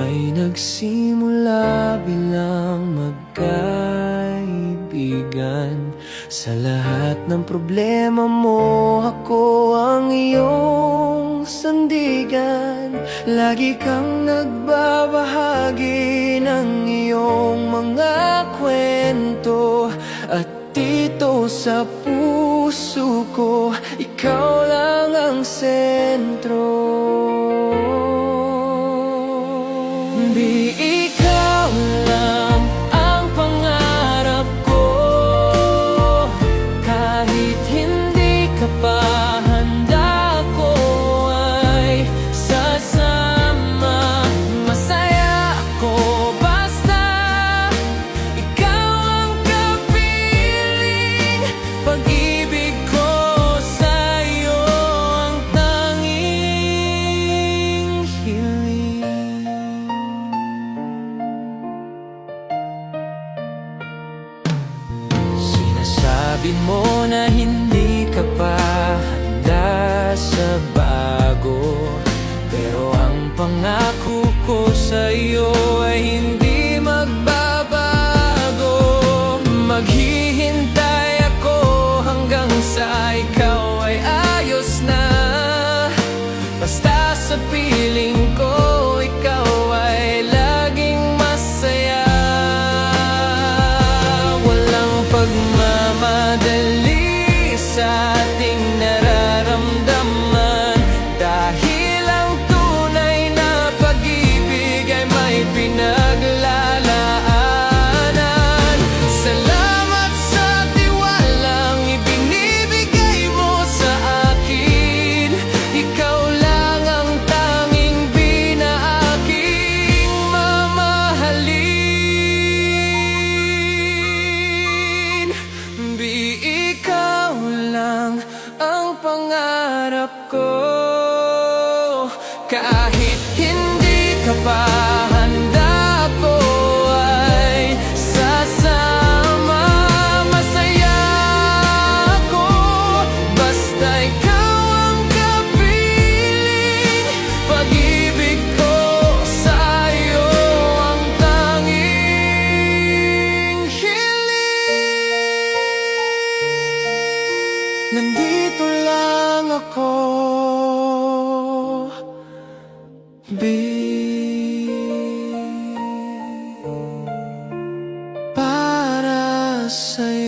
ay nagsimula bilang magkaibigan. Sa lahat ng problema mo, ako ang iyong sandigan. Lagi kang nagbabahagi ng iyong mga kwento, at dito sa puso ko, ikaw lang ang sentro. Ikaw lang ang pangarap ko, kahit hindi ka pa handa, ko ay sasama. Masaya ako basta ikaw ang kapiling. Pag-ibig ko sa'yo ang tanging hiling. Sinasabi mo na hindi ka pa handa sa bago, pero ang pangako ko sa'yo ay hindi magbabago. Maghihintay ako hanggang sa ikaw ay ayos na. Basta sa piling ko, ikaw ay laging masaya. Walang pagmamadali sa ating nararamdaman, dahil ang tunay na pag-ibig ay may pinaglalaanan. Salamat sa tiwalang ibinibigay mo sa akin. Ikaw lang ang tanging binaaking mamahalin. Ikaw lang ang pangarap ko, kahit hindi ka pa handa, ko ay sasama. Masaya ako basta ikaw ang kapiling. Pag-ibig ko sa'yo ang tanging hiling. Nandito lang ako, para sa'yo.